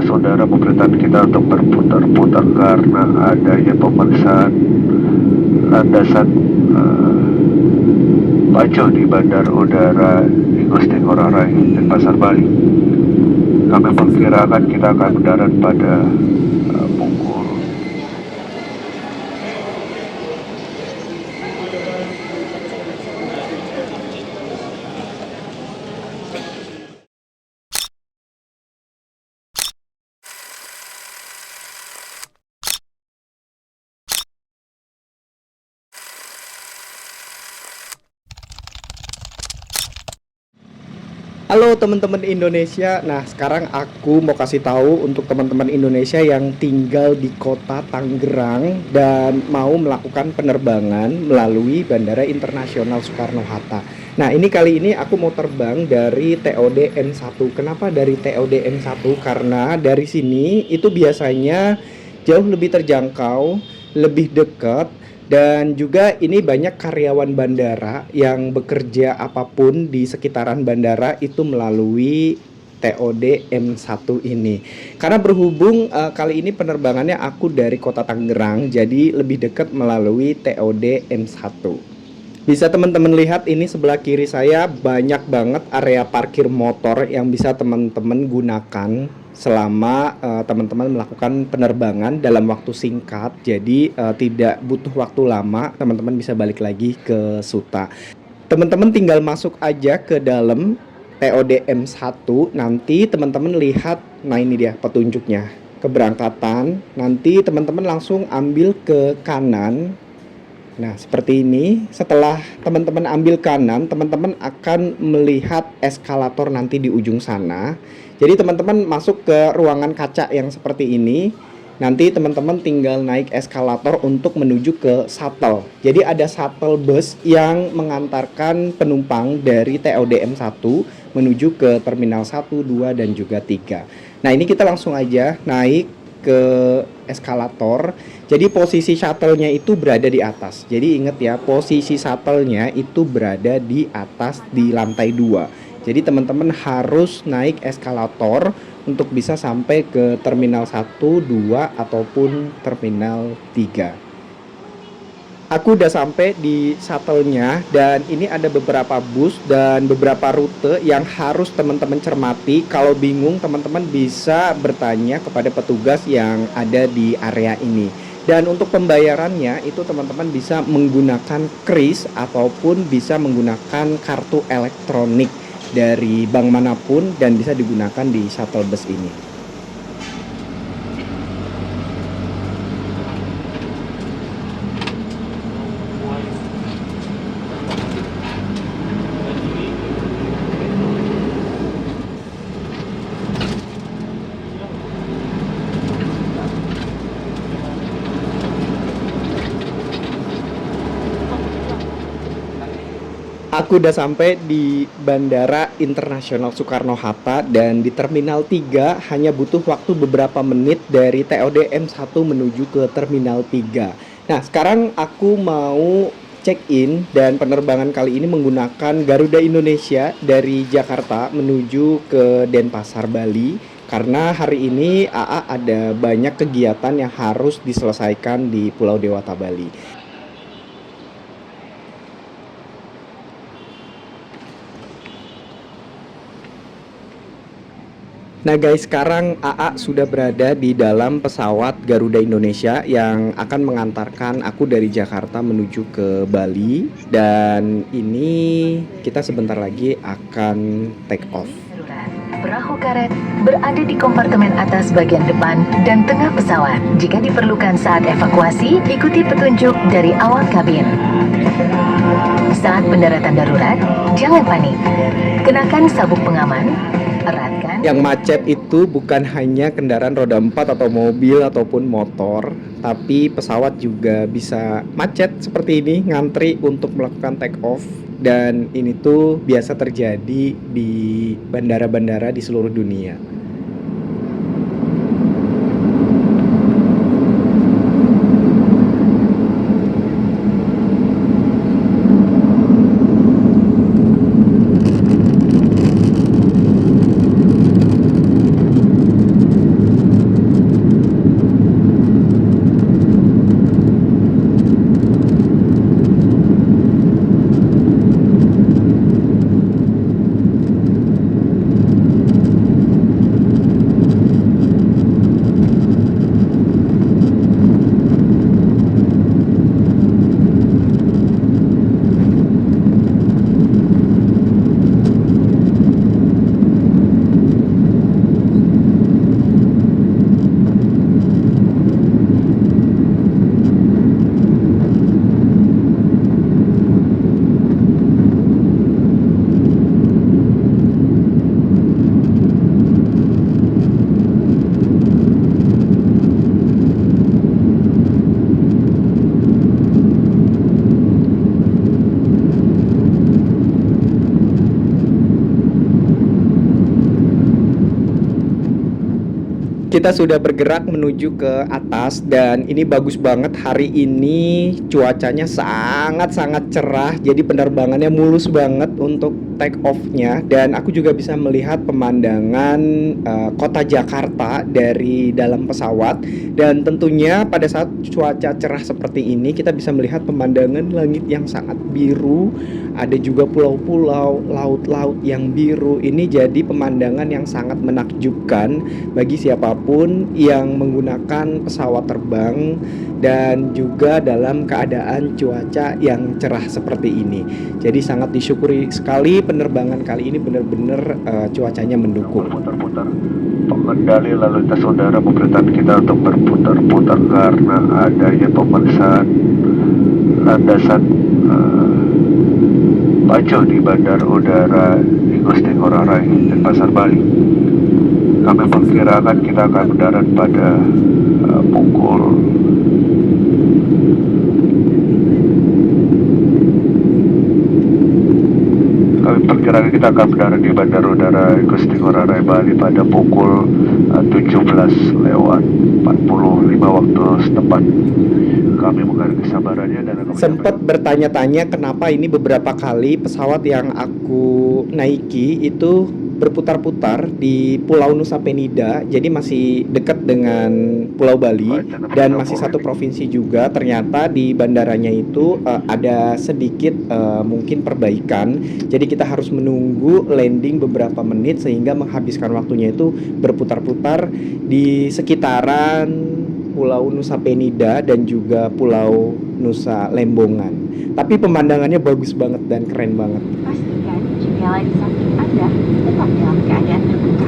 saudara pemerintahan kita untuk berputar-putar karena adanya pemeriksaan landasan pacu di Bandar Udara Igusti Ngurah Rai Denpasar, Bali. Kami perkirakan kita akan mendarat pada pukul Halo teman-teman Indonesia. Nah, sekarang aku mau kasih tahu untuk teman-teman Indonesia yang tinggal di kota Tangerang dan mau melakukan penerbangan melalui Bandara Internasional Soekarno-Hatta. Nah, kali ini aku mau terbang dari TOD N1. Kenapa dari TOD N1? Karena dari sini itu biasanya jauh lebih terjangkau, lebih dekat, dan juga ini banyak karyawan bandara yang bekerja apapun di sekitaran bandara itu melalui TOD M1 ini. Karena berhubung kali ini penerbangannya aku dari kota Tangerang, jadi lebih dekat melalui TOD M1. Bisa teman-teman lihat ini sebelah kiri saya banyak banget area parkir motor yang bisa teman-teman gunakan selama teman-teman melakukan penerbangan dalam waktu singkat. Jadi tidak butuh waktu lama, teman-teman bisa balik lagi ke Suta. Teman-teman tinggal masuk aja ke dalam TOD M1, nanti teman-teman lihat, nah ini dia petunjuknya, keberangkatan. Nanti teman-teman langsung ambil ke kanan. Nah, seperti ini. Setelah teman-teman ambil kanan, teman-teman akan melihat eskalator nanti di ujung sana. Jadi teman-teman masuk ke ruangan kaca yang seperti ini. Nanti teman-teman tinggal naik eskalator untuk menuju ke shuttle. Jadi ada shuttle bus yang mengantarkan penumpang dari TOD M1 menuju ke terminal 1, 2, dan juga 3. Nah, ini kita langsung aja naik ke eskalator. Jadi posisi shuttle-nya itu berada di atas. Jadi ingat ya, posisi shuttle-nya itu berada di atas di lantai 2. Jadi teman-teman harus naik eskalator untuk bisa sampai ke terminal 1, 2, ataupun terminal 3. Aku udah sampai di shuttle-nya dan ini ada beberapa bus dan beberapa rute yang harus teman-teman cermati. Kalau bingung, teman-teman bisa bertanya kepada petugas yang ada di area ini. Dan untuk pembayarannya itu teman-teman bisa menggunakan kris ataupun bisa menggunakan kartu elektronik dari bank manapun dan bisa digunakan di shuttle bus ini. Aku udah sampai di Bandara Internasional Soekarno-Hatta dan di Terminal 3 hanya butuh waktu beberapa menit dari TOD M1 menuju ke Terminal 3. Nah, sekarang aku mau check-in dan penerbangan kali ini menggunakan Garuda Indonesia dari Jakarta menuju ke Denpasar, Bali. Karena hari ini AA ada banyak kegiatan yang harus diselesaikan di Pulau Dewata, Bali. Nah guys, sekarang AA sudah berada di dalam pesawat Garuda Indonesia yang akan mengantarkan aku dari Jakarta menuju ke Bali. Dan ini kita sebentar lagi akan take off. Perahu karet berada di kompartemen atas bagian depan dan tengah pesawat. Jika diperlukan saat evakuasi, ikuti petunjuk dari awak kabin. Saat pendaratan darurat, jangan panik. Kenakan sabuk pengaman, eratkan. Yang macet itu bukan hanya kendaraan roda 4 atau mobil ataupun motor, tapi pesawat juga bisa macet seperti ini, ngantri untuk melakukan take off. Dan ini tuh biasa terjadi di bandara-bandara di seluruh dunia. Kita sudah bergerak menuju ke atas dan ini bagus banget. Hari ini cuacanya sangat-sangat cerah, jadi penerbangannya mulus banget untuk take off-nya. Dan aku juga bisa melihat pemandangan kota Jakarta dari dalam pesawat. Dan tentunya pada saat cuaca cerah seperti ini kita bisa melihat pemandangan langit yang sangat biru. Ada juga pulau-pulau, laut-laut yang biru. Ini jadi pemandangan yang sangat menakjubkan bagi siapapun yang menggunakan pesawat terbang dan juga dalam keadaan cuaca yang cerah seperti ini. Jadi sangat disyukuri sekali penerbangan kali ini, benar-benar cuacanya mendukung. Putar-putar. Pengendali lalu lintas udara memerintahkan kita untuk berputar-putar karena adanya pemeriksaan landasan pacu di Bandara Udara Igusti Ngurah Rai dan Pasar Bali. Kami perkirakan kita akan mendarat pada pukul kami perkirakan kita akan mendarat di Bandara Udara Igusti Ngurah Rai Bali pada pukul 17:45 waktu setempat. Kami menghargai kesabarannya dan sempat bertanya-tanya kenapa ini beberapa kali pesawat yang aku naiki itu berputar-putar di Pulau Nusa Penida, jadi masih dekat dengan Pulau Bali dan masih satu provinsi juga. Ternyata di bandaranya itu ada sedikit mungkin perbaikan, jadi kita harus menunggu landing beberapa menit sehingga menghabiskan waktunya itu berputar-putar di sekitaran Pulau Nusa Penida dan juga Pulau Nusa Lembongan. Tapi pemandangannya bagus banget dan keren banget. Pastikan jendela di samping Anda tetap dalam keadaan terbuka.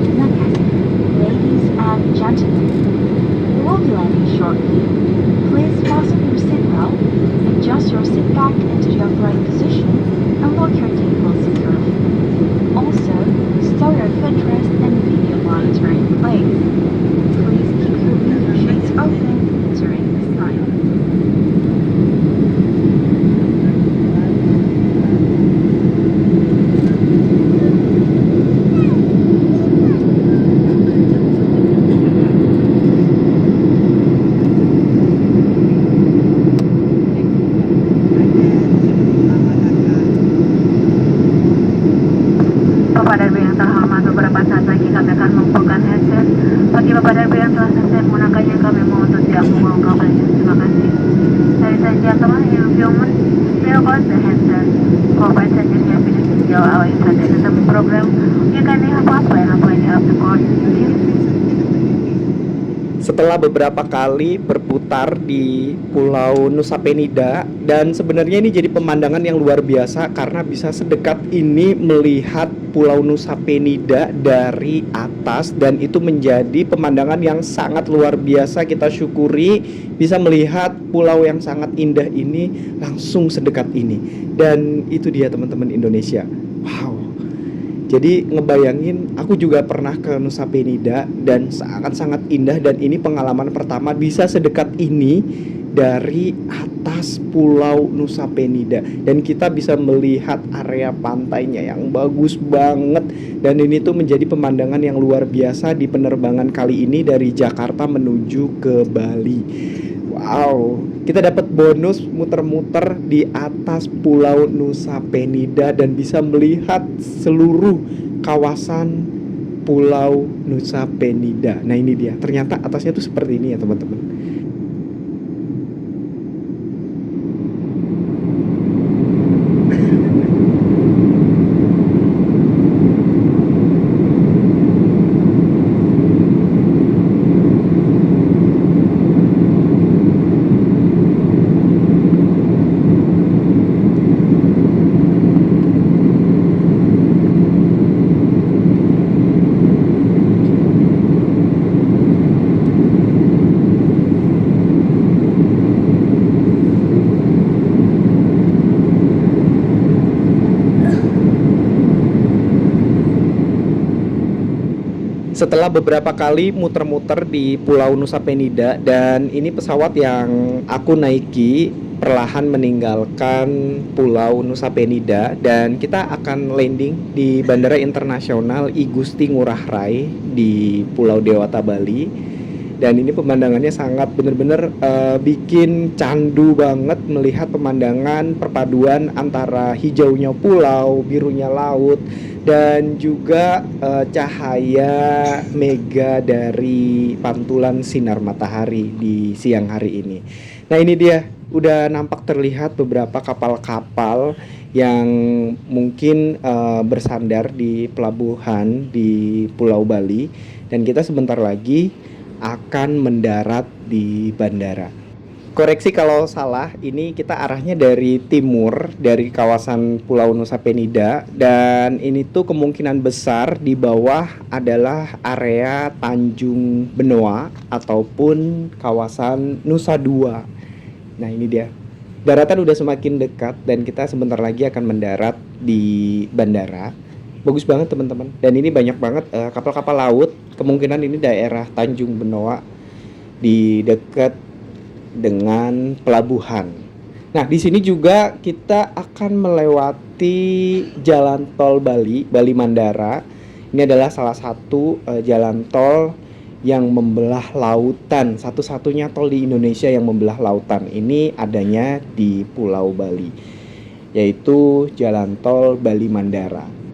Terima kasih. Ladies and gentlemen, we will be landing shortly. Please fasten your seatbelt, adjust your seat back into the upright position, and lock your table securely. Also, store your footrest and video monitor in place. Please keep your window shades open during this time. Bapak dan Ibu yang terhormat, beberapa saat lagi kami akan mengumpulkan headset. Bagi Bapak dan Ibu yang telah selesai menggunakannya, kami mohon untuk tidak menggunakannya. Terima kasih. Ladies and gentlemen, in a few minutes, we will close the headset. For passengers who have finished enjoy our entertainment program, you can have a plan of when you have to call. Setelah beberapa kali berputar di Pulau Nusa Penida, dan sebenarnya ini jadi pemandangan yang luar biasa karena bisa sedekat ini melihat Pulau Nusa Penida dari atas, dan itu menjadi pemandangan yang sangat luar biasa. Kita syukuri bisa melihat pulau yang sangat indah ini langsung sedekat ini. Dan itu dia teman-teman Indonesia. Wow. Jadi ngebayangin, aku juga pernah ke Nusa Penida dan sangat-sangat indah, dan ini pengalaman pertama bisa sedekat ini dari atas Pulau Nusa Penida, dan kita bisa melihat area pantainya yang bagus banget. Dan ini tuh menjadi pemandangan yang luar biasa di penerbangan kali ini dari Jakarta menuju ke Bali. Wow, kita dapat bonus muter-muter di atas Pulau Nusa Penida dan bisa melihat seluruh kawasan Pulau Nusa Penida. Nah ini dia, ternyata atasnya tuh seperti ini ya teman-teman. Setelah beberapa kali muter-muter di Pulau Nusa Penida, dan ini pesawat yang aku naiki perlahan meninggalkan Pulau Nusa Penida dan kita akan landing di Bandara Internasional I Gusti Ngurah Rai di Pulau Dewata, Bali. Dan ini pemandangannya sangat bener-bener bikin candu banget melihat pemandangan perpaduan antara hijaunya pulau, birunya laut, dan juga cahaya mega dari pantulan sinar matahari di siang hari ini. Nah ini dia, udah nampak terlihat beberapa kapal-kapal yang mungkin bersandar di pelabuhan di Pulau Bali, dan kita sebentar lagi akan mendarat di bandara. Koreksi kalau salah, ini kita arahnya dari timur, dari kawasan Pulau Nusa Penida, dan ini tuh kemungkinan besar di bawah adalah area Tanjung Benoa ataupun kawasan Nusa Dua. Nah ini dia, daratan udah semakin dekat dan kita sebentar lagi akan mendarat di bandara. Bagus banget teman-teman, dan ini banyak banget kapal-kapal laut. Kemungkinan ini daerah Tanjung Benoa di dekat dengan pelabuhan. Nah di sini juga kita akan melewati jalan tol Bali Mandara. Ini adalah salah satu jalan tol yang membelah lautan, satu-satunya tol di Indonesia yang membelah lautan. Ini adanya di Pulau Bali, yaitu jalan tol Bali Mandara.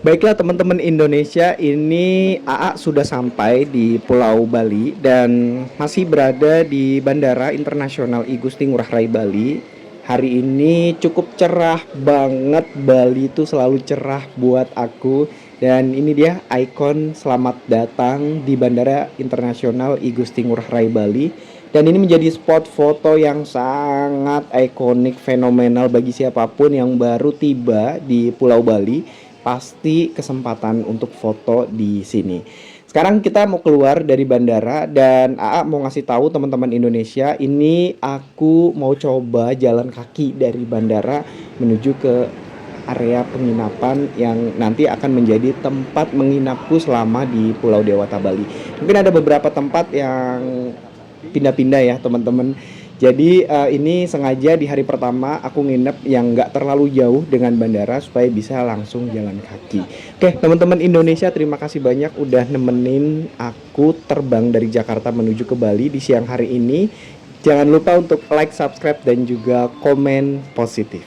Baiklah teman-teman Indonesia, ini AA sudah sampai di Pulau Bali dan masih berada di Bandara Internasional I Gusti Ngurah Rai Bali. Hari ini cukup cerah banget, Bali itu selalu cerah buat aku. Dan ini dia ikon selamat datang di Bandara Internasional I Gusti Ngurah Rai Bali. Dan ini menjadi spot foto yang sangat ikonik, fenomenal bagi siapapun yang baru tiba di Pulau Bali. Pasti kesempatan untuk foto di sini. Sekarang kita mau keluar dari bandara dan AA mau ngasih tahu teman-teman Indonesia, ini aku mau coba jalan kaki dari bandara menuju ke area penginapan yang nanti akan menjadi tempat menginapku selama di Pulau Dewata Bali. Mungkin ada beberapa tempat yang pindah-pindah ya teman-teman. Jadi ini sengaja di hari pertama aku nginep yang nggak terlalu jauh dengan bandara supaya bisa langsung jalan kaki. Oke teman-teman Indonesia, terima kasih banyak udah nemenin aku terbang dari Jakarta menuju ke Bali di siang hari ini. Jangan lupa untuk like, subscribe, dan juga komen positif.